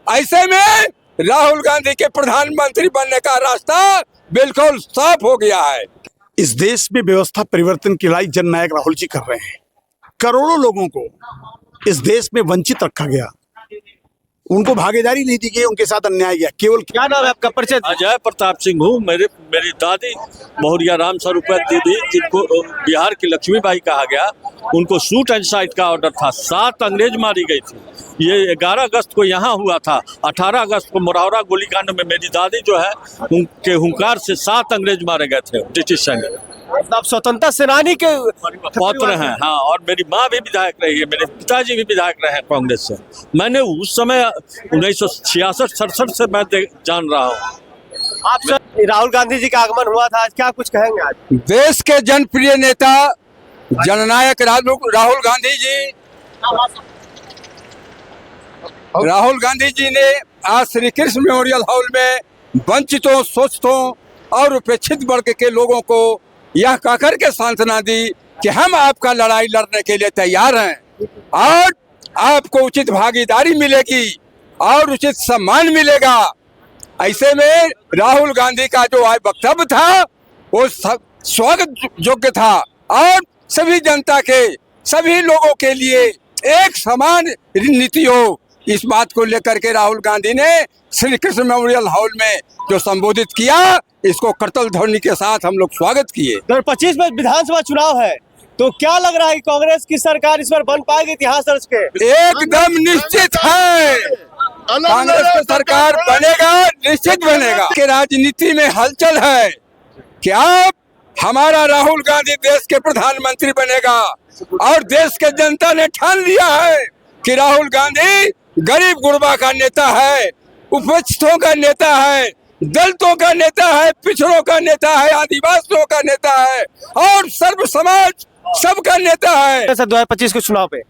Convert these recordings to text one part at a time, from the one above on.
ऐसे में राहुल गांधी के प्रधानमंत्री बनने का रास्ता बिल्कुल साफ हो गया है। इस देश में व्यवस्था परिवर्तन की लड़ाई जननायक राहुल जी कर रहे हैं। करोड़ों लोगों को इस देश में वंचित रखा गया, उनको भागीदारी नहीं दी गई, उनके साथ अन्याय किया। केवल क्या नाम है आपका? परिचय। अजय प्रताप सिंह हूँ। मेरी दादी बहुरिया राम स्वरूप दीदी, जिनको बिहार की लक्ष्मीबाई कहा गया, उनको शूट एंड साइट का ऑर्डर था। 7 अंग्रेज मारी गई थी। ये 11 अगस्त को यहाँ हुआ था। 18 अगस्त को मोरहावरा गोलीकांड में मेरी दादी जो है उनके हुंकार से 7 अंग्रेज मारे गए थे ब्रिटिश सैनिक। आप स्वतंत्रता सेनानी के पौत्र हैं। हाँ, और मेरी माँ भी विधायक रही है, मेरे पिताजी भी विधायक रहे हैं कांग्रेस से। मैंने उस समय 1966-67 से मैं जान रहा हूँ। आप सर, राहुल गांधी जी का आगमन हुआ था, आज क्या कुछ कहेंगे? आज देश के जनप्रिय नेता जननायक राहुल गांधी जी ने आज श्री कृष्ण मेमोरियल हॉल में वंचितों, शोषितों और उपेक्षित वर्ग के लोगों को यह कहकर के सांत्वना दी कि हम आपका लड़ाई लड़ने के लिए तैयार हैं और आपको उचित भागीदारी मिलेगी और उचित सम्मान मिलेगा। ऐसे में राहुल गांधी का जो वक्तव्य था वो स्वागत योग्य था और सभी जनता के, सभी लोगों के लिए एक समान नीति हो, इस बात को लेकर के राहुल गांधी ने श्री कृष्ण मेमोरियल हॉल में जो संबोधित किया, इसको करतल ध्वनि के साथ हम लोग स्वागत किए। 2025 में विधानसभा चुनाव है, तो क्या लग रहा है कि कांग्रेस की सरकार इस बार बन पाएगी इतिहास दर्ज के? एकदम निश्चित है, कांग्रेस की सरकार बनेगा, निश्चित बनेगा। कि राजनीति में हलचल है कि अब हमारा राहुल गांधी देश के प्रधानमंत्री बनेगा और देश के जनता ने ठान लिया है कि राहुल गांधी गरीब गुरबा का नेता है, उपेक्षितों का नेता है, दलितों का नेता है, पिछड़ों का नेता है, आदिवासियों का नेता है और सर्व समाज सबका नेता है। 2025 के चुनाव पे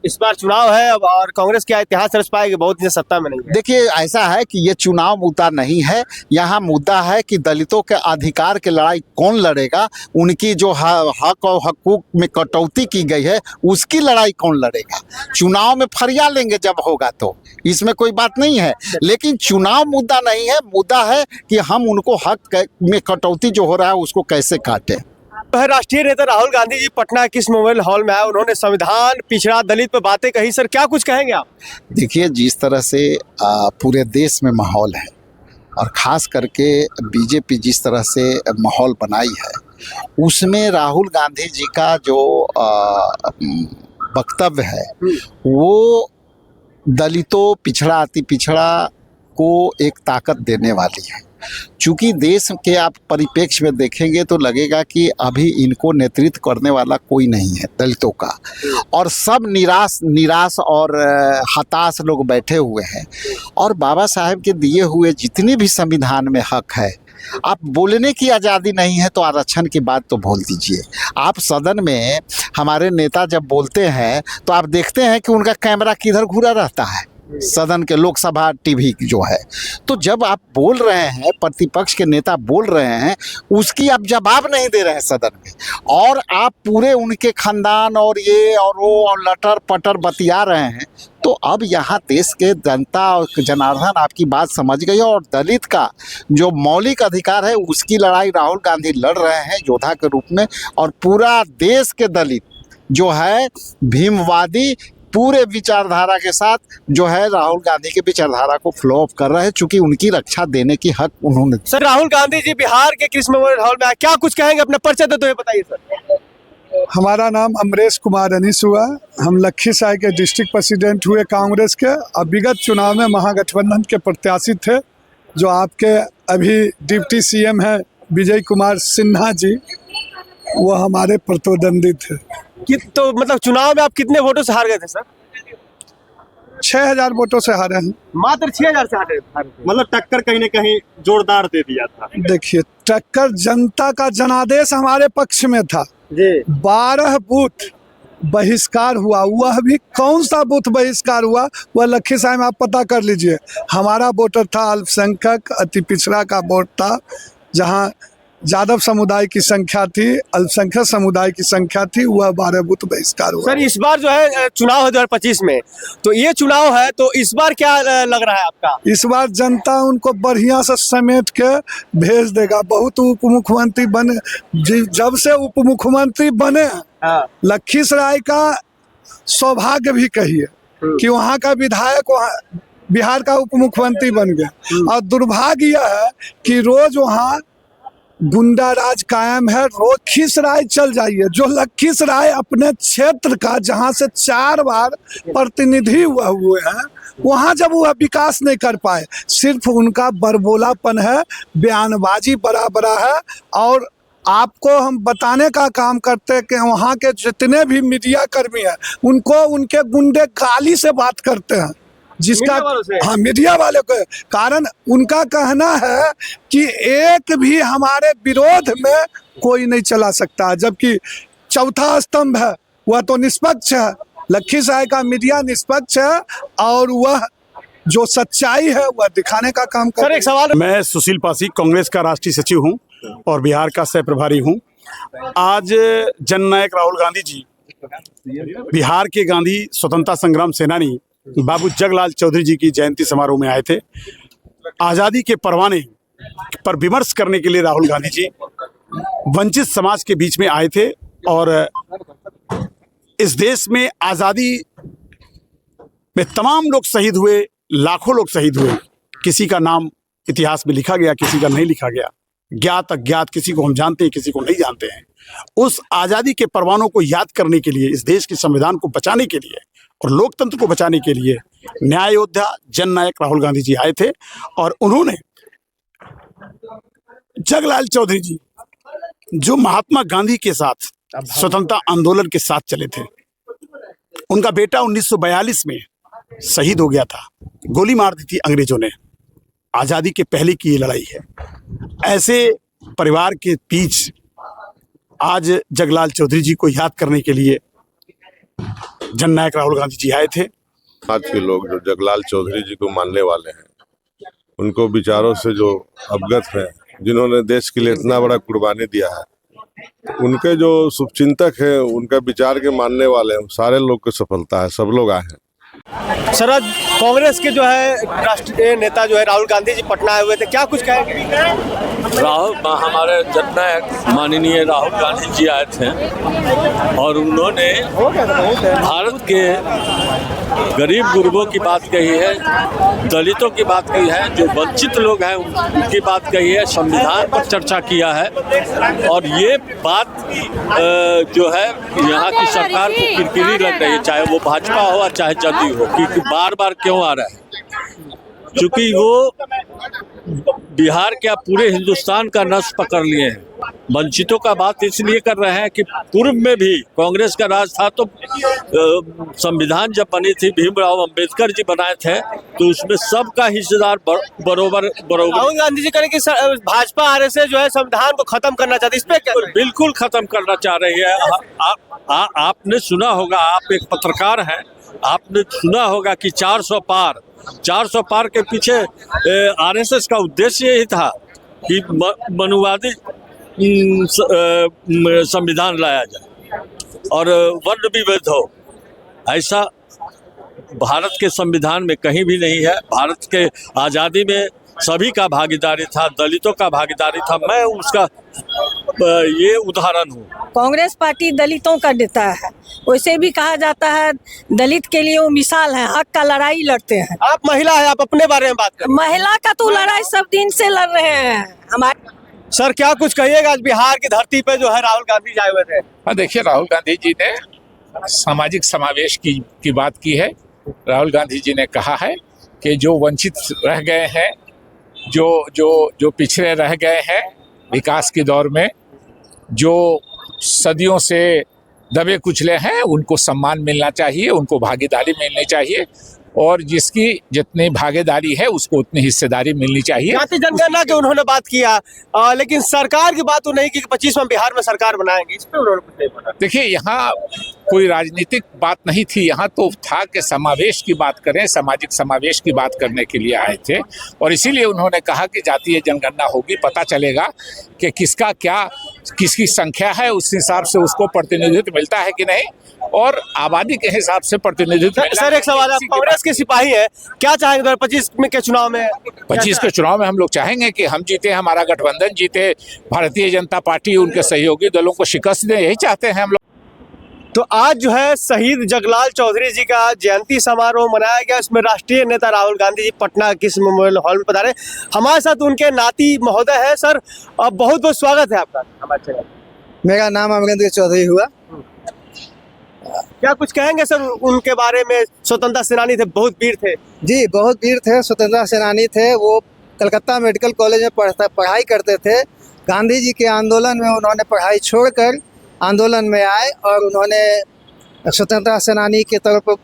इस बार चुनाव है अब, और कांग्रेस क्या इतिहास रच पाएगी? बहुत दिन सत्ता में नहीं है। देखिए, ऐसा है कि ये चुनाव मुद्दा नहीं है। यहाँ मुद्दा है कि दलितों के अधिकार की लड़ाई कौन लड़ेगा, उनकी जो हक और हकूक में कटौती की गई है उसकी लड़ाई कौन लड़ेगा। चुनाव में फरिया लेंगे जब होगा, तो इसमें कोई बात नहीं है। लेकिन चुनाव मुद्दा नहीं है, मुद्दा है कि हम उनको हक में कटौती जो हो रहा है उसको कैसे काटें। राष्ट्रीय नेता राहुल गांधी जी पटना के कृष्ण मेमोरियल हॉल में आए, उन्होंने संविधान, पिछड़ा, दलित पे बातें कही। सर, क्या कुछ कहेंगे आप? देखिए, जिस तरह से पूरे देश में माहौल है और ख़ास करके बीजेपी जिस तरह से माहौल बनाई है, उसमें राहुल गांधी जी का जो वक्तव्य है वो दलितों, पिछड़ा, अति पिछड़ा को एक ताकत देने वाली है। चूँकि देश के आप परिप्रेक्ष्य में देखेंगे तो लगेगा कि अभी इनको नेतृत्व करने वाला कोई नहीं है दलितों का, और सब निराश और हताश लोग बैठे हुए हैं। और बाबा साहेब के दिए हुए जितने भी संविधान में हक है, आप बोलने की आज़ादी नहीं है तो आरक्षण की बात तो भूल दीजिए। आप सदन में हमारे नेता जब बोलते हैं तो आप देखते हैं कि उनका कैमरा किधर घूरा रहता है, सदन के लोकसभा टीवी जो है। तो जब आप बोल रहे हैं, प्रतिपक्ष के नेता बोल रहे हैं, उसकी आप जवाब नहीं दे रहे हैं सदन में, और आप पूरे उनके खानदान और ये और वो और लटर पटर बतिया रहे हैं, तो अब यहाँ देश के जनता और जनार्दन आपकी बात समझ गई। और दलित का जो मौलिक अधिकार है उसकी लड़ाई राहुल गांधी लड़ रहे हैं योद्धा के रूप में, और पूरा देश के दलित जो है भीमवादी पूरे विचारधारा के साथ जो है राहुल गांधी के विचारधारा को फ्लो अप कर रहे हैं, चूंकि उनकी रक्षा देने की हक उन्होंने। सर, राहुल गांधी जी बिहार के कृष्ण मेमोरियल हॉल में आए, क्या कुछ कहेंगे? अपना परिचय देते हुए बताइए सर। हमारा नाम अमरेश कुमार अनीस हुआ। हम लखीसराय के डिस्ट्रिक्ट प्रेसिडेंट हुए कांग्रेस के, और विगत चुनाव में महागठबंधन के प्रत्याशी थे। जो आपके अभी डिप्टी सीएम हैं विजय कुमार सिन्हा जी, वो हमारे प्रतिद्वंदी थे। तो मतलब चुनाव में आप कितने वोटों से हार गए थे सर? 6000 वोटों से हारे हैं। मात्र 6000 से हारे? मतलब टक्कर कहीं न कहीं जोरदार दे दिया था। देखिए, टक्कर जनता का जनादेश हमारे पक्ष में था जी। 12 बूथ बहिष्कार हुआ। वह भी कौन सा बूथ बहिष्कार हुआ, वह लखीसराय में आप पता कर लीजिए। हमारा वोटर था अल्पसंख्यक, अति पिछड़ा का वोट था, जहाँ यादव समुदाय की संख्या थी, अल्पसंख्यक समुदाय की संख्या थी, वह 12 बूथ बहिष्कार हुआ। सर इस बार जो है चुनाव है 2025 में, तो ये चुनाव है तो इस बार क्या लग रहा है आपका? इस बार जनता उनको बढ़िया से समेट के भेज देगा। बहुत उप मुख्यमंत्री बने, जब से उप मुख्यमंत्री बने हाँ। लखीसराय का सौभाग्य भी कहिए कि वहाँ का विधायक वहाँ बिहार का उप मुख्यमंत्री बन गया। और दुर्भाग्य यह है कि रोज वहाँ गुंडा राज कायम है। रोज लखीसराय चल जाइए, जो लखीसराय अपने क्षेत्र का जहाँ से 4 बार प्रतिनिधि हुए हैं, वहाँ जब वह विकास नहीं कर पाए, सिर्फ उनका बरबोलापन है, बयानबाजी बड़ा है। और आपको हम बताने का काम करते हैं कि वहाँ के जितने भी मीडिया कर्मी हैं उनको उनके गुंडे गाली से बात करते हैं, जिसका हाँ मीडिया वाले को कारण उनका कहना है कि एक भी हमारे विरोध में कोई नहीं चला सकता, जबकि चौथा स्तंभ है वह तो निष्पक्ष है। लखीसराय का मीडिया निष्पक्ष है और वह जो सच्चाई है वह दिखाने का काम कर। सर एक सवाल, मैं सुशील पासी कांग्रेस का राष्ट्रीय सचिव हूं और बिहार का सह प्रभारी हूं। आज जननायक राहुल गांधी जी बिहार के गांधी स्वतंत्रता संग्राम सेनानी बाबू जगलाल चौधरी जी की जयंती समारोह में आए थे। आज़ादी के परवाने पर विमर्श करने के लिए राहुल गांधी जी वंचित समाज के बीच में आए थे और इस देश में आज़ादी में तमाम लोग शहीद हुए, लाखों लोग शहीद हुए। किसी का नाम इतिहास में लिखा गया, किसी का नहीं लिखा गया, ज्ञात अज्ञात, किसी को हम जानते हैं, किसी को नहीं जानते हैं। उस आज़ादी के परवानों को याद करने के लिए, इस देश के संविधान को बचाने के लिए और लोकतंत्र को बचाने के लिए न्याय योद्धा जननायक राहुल गांधी जी आए थे और उन्होंने जगलाल चौधरी जी जो महात्मा गांधी के साथ स्वतंत्रता आंदोलन के साथ चले थे, उनका बेटा 1942 में शहीद हो गया था, गोली मार दी थी अंग्रेजों ने। आज़ादी के पहले की ये लड़ाई है। ऐसे परिवार के बीच आज जगलाल चौधरी जी को याद करने के लिए जननायक राहुल गांधी जी आए थे। आज के लोग जो जगलाल चौधरी जी को मानने वाले हैं, उनको विचारों से जो अवगत हैं, जिन्होंने देश के लिए इतना बड़ा कुर्बानी दिया है, उनके जो शुभचिंतक हैं, उनका विचार के मानने वाले हैं, सारे लोग को सफलता है, सब लोग आए हैं। सर आज कांग्रेस के जो है राष्ट्रीय नेता जो है राहुल गांधी जी पटना आए हुए थे, क्या कुछ कहेंगे? हमारे जननायक माननीय राहुल गांधी जी आए थे और उन्होंने भारत के गरीब गुरबों की बात कही है, दलितों की बात कही है, जो वंचित लोग हैं उनकी बात कही है, संविधान पर चर्चा किया है। और ये बात जो है यहाँ की सरकार को किरकिरी लग रही है, चाहे वो भाजपा हो और चाहे जदयू हो, कि बार बार क्यों आ रहा है, क्योंकि वो बिहार क्या पूरे हिंदुस्तान का नस पकड़ लिए हैं। वंचितों का बात इसलिए कर रहे हैं कि पूर्व में भी कांग्रेस का राज था, तो संविधान जब बनी थी, भीमराव अंबेडकर जी बनाए थे, तो उसमें सबका हिस्सेदार बरोबर। राहुल गांधी जी कह रहे कि भाजपा आरएसएस जो है संविधान को खत्म करना चाहती है, इस पे क्या? बिल्कुल खत्म करना चाह रही है। आपने सुना होगा, आप एक पत्रकार हैं, आपने सुना होगा कि 400 पार के पीछे आरएसएस का उद्देश्य यही था कि मनुवादी संविधान लाया जाए और वर्ण विभेद हो। ऐसा भारत के संविधान में कहीं भी नहीं है। भारत के आज़ादी में सभी का भागीदारी था, दलितों का भागीदारी था। मैं उसका ये उदाहरण हूँ। कांग्रेस पार्टी दलितों का नेता है, वैसे भी कहा जाता है दलित के लिए वो मिसाल है, हक का लड़ाई लड़ते हैं। आप महिला है, आप अपने बारे में बात करें। महिला का तो लड़ाई सब दिन से लड़ रहे हैं हमारे। सर क्या कुछ कहिएगा, आज बिहार की धरती पे जो है राहुल गांधी आए हुए थे? हाँ देखिए, राहुल गांधी जी ने सामाजिक समावेश की बात की है। राहुल गांधी जी ने कहा है कि जो वंचित रह गए हैं, जो पिछड़े रह गए हैं विकास के दौर में, जो सदियों से दबे कुचले हैं, उनको सम्मान मिलना चाहिए, उनको भागीदारी मिलनी चाहिए। और जिसकी जितनी भागीदारी है उसको उतनी हिस्सेदारी मिलनी चाहिए। जाति जनगणना की उन्होंने बात किया, लेकिन सरकार की बात तो नहीं की कि 25 में बिहार में सरकार बनाएंगे, इस पे उन्होंने कुछ नहीं बोला। देखिए, यहाँ कोई राजनीतिक बात नहीं थी, यहाँ तो था कि समावेश की बात करें, सामाजिक समावेश की बात करने के लिए आए थे। और इसीलिए उन्होंने कहा कि जातीय जनगणना होगी, पता चलेगा कि किसका क्या, किसकी संख्या है, उस हिसाब से उसको प्रतिनिधित्व मिलता है कि नहीं, और आबादी के हिसाब से प्रतिनिधित्व। सर एक सवाल, आप कांग्रेस के सिपाही है, क्या चाहेंगे 2025 में के चुनाव में? 25 के चुनाव में हम लोग चाहेंगे कि हम जीते, हमारा गठबंधन जीते, भारतीय जनता पार्टी उनके सहयोगी दलों को शिकस्त दे, यही चाहते हैं हम लोग। तो आज जो है शहीद जगलाल चौधरी जी का जयंती समारोह मनाया गया, इसमें राष्ट्रीय नेता राहुल गांधी जी पटना किस मेमोरियल हॉल में पधारे। हमारे साथ उनके नाती महोदय है। सर बहुत बहुत स्वागत है आपका हमारे चैनल। मेरा नाम अमरेंद्र चौधरी हुआ। क्या कुछ कहेंगे सर उनके बारे में? स्वतंत्रता सेनानी थे, बहुत वीर थे। जी, बहुत वीर थे, स्वतंत्रता सेनानी थे। वो कलकत्ता मेडिकल कॉलेज में पढ़ाई करते थे। गांधी जी के आंदोलन में उन्होंने पढ़ाई छोड़कर आंदोलन में आए और उन्होंने स्वतंत्रता सेनानी के तौर पर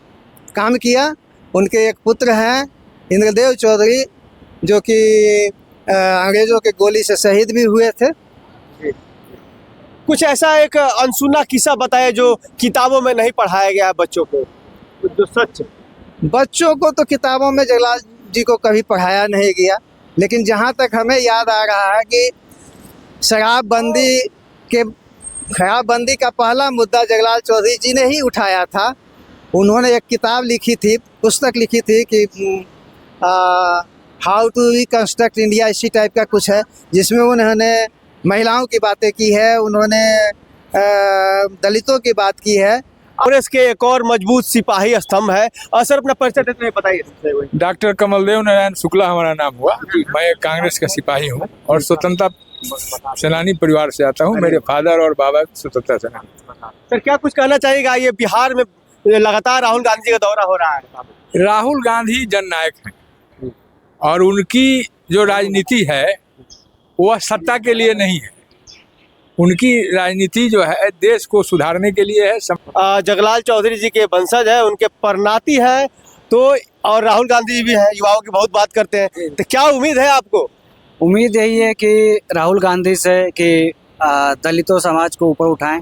काम किया। उनके एक पुत्र हैं इंद्रदेव चौधरी, जो कि अंग्रेजों के गोली से शहीद भी हुए थे। कुछ ऐसा एक अनसुना किस्सा बताए जो किताबों में नहीं पढ़ाया गया है बच्चों को, जो सच। बच्चों को तो किताबों में जगलाल जी को कभी पढ़ाया नहीं गया, लेकिन जहाँ तक हमें याद आ रहा है कि शराबबंदी का पहला मुद्दा जगलाल चौधरी जी ने ही उठाया था। उन्होंने एक किताब लिखी थी, पुस्तक लिखी थी कि हाउ टू रिकंस्ट्रक्ट इंडिया, इसी टाइप का कुछ है, जिसमें उन्होंने महिलाओं की बातें की है, उन्होंने दलितों की बात की है। कांग्रेस के एक और मजबूत सिपाही स्तंभ है। सर अपना परिचय देते हुए बताइए। डॉक्टर कमलदेव नारायण शुक्ला हमारा नाम हुआ। मैं कांग्रेस का सिपाही हूँ और स्वतंत्रता सेनानी परिवार से आता हूँ। मेरे फादर और बाबा स्वतंत्रता सेनानी। सर क्या कुछ कहना चाहिएगा? ये बिहार में लगातार राहुल गांधी का दौरा हो रहा है। राहुल गांधी जननायक हैं और उनकी जो राजनीति है वह सत्ता के लिए नहीं है। उनकी राजनीति जो है देश को सुधारने के लिए है। जगलाल चौधरी जी के वंशज है, उनके परनाती है, तो और राहुल गांधी जी भी है, युवाओं की बहुत बात करते हैं। तो क्या उम्मीद है आपको? उम्मीद यही है कि राहुल गांधी से कि दलितों समाज को ऊपर उठाएं,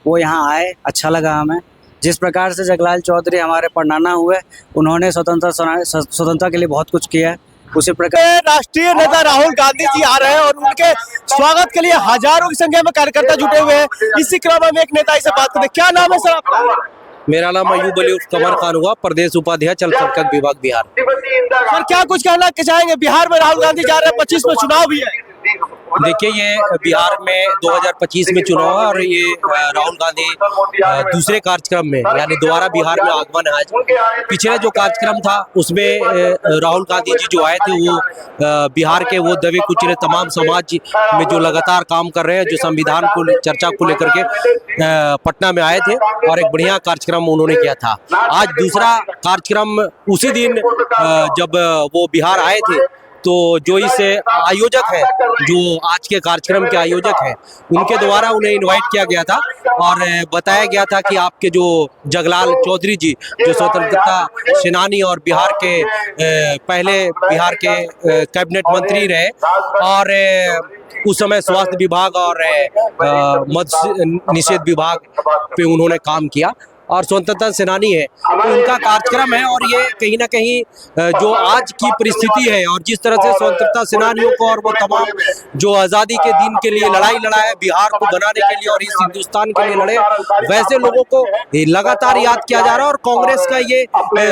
वो यहाँ आए। अच्छा लगा हमें जिस प्रकार से जगलाल चौधरी हमारे परनाना हुए, उन्होंने स्वतंत्रता के लिए बहुत कुछ किया है। उसी प्रकार राष्ट्रीय नेता राहुल गांधी जी आ रहे हैं और उनके स्वागत के लिए हजारों की संख्या में कार्यकर्ता जुटे हुए हैं। इसी क्रम में एक नेता से बात करते हैं। क्या नाम है सर आपका? मेरा नाम अयूब अली उर्फ कमर खान हुआ, प्रदेश उपाध्यक्ष अल्पसंख्यक विभाग बिहार। सर क्या कुछ कहना चाहेंगे? बिहार में राहुल गांधी जा रहे हैं, 25 में चुनाव भी है। देखिए, ये बिहार में 2025 में चुनाव है और ये राहुल गांधी दूसरे कार्यक्रम में यानी दोबारा बिहार में आगमन है आज। पिछले जो कार्यक्रम था उसमें राहुल गांधी जी जो आए थे वो बिहार के वो दबे कुचले तमाम समाज में जो लगातार काम कर रहे हैं, जो संविधान को चर्चा को लेकर के पटना में आए थे और एक बढ़िया कार्यक्रम उन्होंने किया था। आज दूसरा कार्यक्रम उसी दिन जब वो बिहार आए थे, तो जो इस आयोजक है, जो आज के कार्यक्रम के आयोजक हैं, उनके द्वारा उन्हें इनवाइट किया गया था और बताया गया था कि आपके जो जगलाल चौधरी जी जो स्वतंत्रता सेनानी और बिहार के पहले बिहार के कैबिनेट मंत्री रहे और उस समय स्वास्थ्य विभाग और मद्य निषेध विभाग पे उन्होंने काम किया और स्वतंत्रता सेनानी है, तो उनका कार्यक्रम है। और ये कहीं ना कहीं जो आज की परिस्थिति है और जिस तरह से स्वतंत्रता सेनानियों को और वो तमाम जो आज़ादी के दिन के लिए लड़ाई लड़ा है, बिहार को बनाने के लिए और इस हिंदुस्तान के लिए लड़े, वैसे लोगों को लगातार याद किया जा रहा है। और कांग्रेस का ये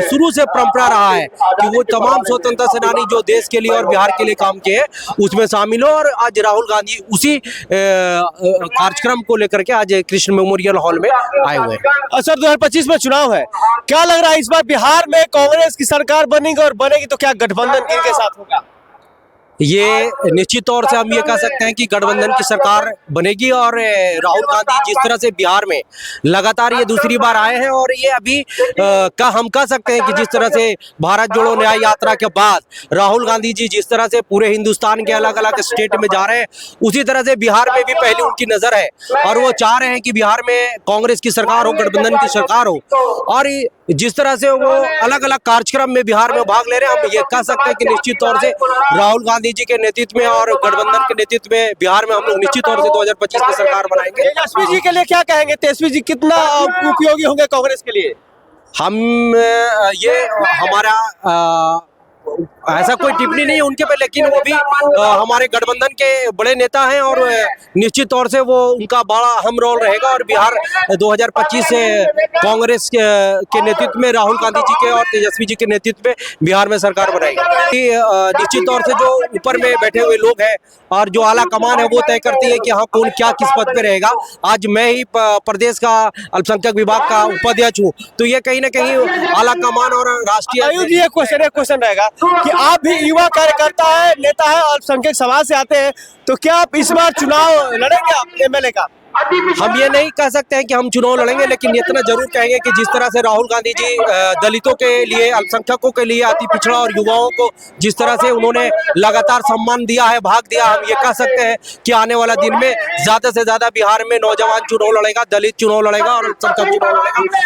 शुरू से परंपरा रहा है कि वो तमाम स्वतंत्रता सेनानी जो देश के लिए और बिहार के लिए काम किए उसमें शामिल हो। और आज राहुल गांधी उसी कार्यक्रम को लेकर के आज कृष्ण मेमोरियल हॉल में आए हुए हैं। सर 2025 में चुनाव है, क्या लग रहा है इस बार बिहार में कांग्रेस की सरकार बनेगी और बनेगी तो क्या गठबंधन किनके साथ होगा? ये निश्चित तौर से हम ये कह सकते हैं कि गठबंधन की सरकार बनेगी। और राहुल गांधी जिस तरह से बिहार में लगातार ये दूसरी बार आए हैं और ये अभी हम कह सकते हैं कि जिस तरह से भारत जोड़ो न्याय यात्रा के बाद राहुल गांधी जी जिस तरह से पूरे हिंदुस्तान के अलग अलग स्टेट में जा रहे हैं, उसी तरह से बिहार में भी पहले उनकी नजर है और वो चाह रहे हैं कि बिहार में कांग्रेस की सरकार हो, गठबंधन की सरकार हो। और जिस तरह से वो अलग अलग कार्यक्रम में बिहार में भाग ले रहे हैं, हम ये कह सकते हैं कि निश्चित तौर से राहुल गांधी जी के नेतृत्व में और गठबंधन के नेतृत्व में बिहार में हम लोग निश्चित तौर से 2025 में सरकार बनाएंगे। तेजस्वी जी के लिए क्या कहेंगे? तेजस्वी जी कितना उपयोगी होंगे कांग्रेस के लिए? हम ये हमारा ऐसा कोई टिप्पणी नहीं है उनके पे, लेकिन वो भी हमारे गठबंधन के बड़े नेता हैं और निश्चित तौर से वो उनका बड़ा अहम रोल रहेगा। और बिहार 2025 से कांग्रेस के नेतृत्व में राहुल गांधी जी के और तेजस्वी जी के नेतृत्व में बिहार में सरकार बनाएगी। निश्चित तौर से जो ऊपर में बैठे हुए लोग हैं और जो आला कमान है वो तय करती है कि हाँ कौन क्या किस पद पे रहेगा। आज मैं ही प्रदेश का अल्पसंख्यक विभाग का उपाध्यक्ष हूँ, तो ये कहीं ना कहीं आला कमान और राष्ट्रीय एक क्वेश्चन रहेगा कि आप भी युवा कार्यकर्ता है, नेता है, अल्पसंख्यक समाज से आते हैं, तो क्या आप इस बार चुनाव लड़ेंगे आप एमएलए का? हम ये नहीं कह सकते हैं कि हम चुनाव लड़ेंगे, लेकिन इतना जरूर कहेंगे कि जिस तरह से राहुल गांधी जी दलितों के लिए, अल्पसंख्यकों के लिए, अति पिछड़ा और युवाओं को जिस तरह से उन्होंने लगातार सम्मान दिया है, भाग दिया, हम ये कह सकते हैं कि आने वाला दिन में ज्यादा से ज्यादा बिहार में नौजवान चुनाव लड़ेगा, दलित चुनाव लड़ेगा और अल्पसंख्यक चुनाव लड़ेगा।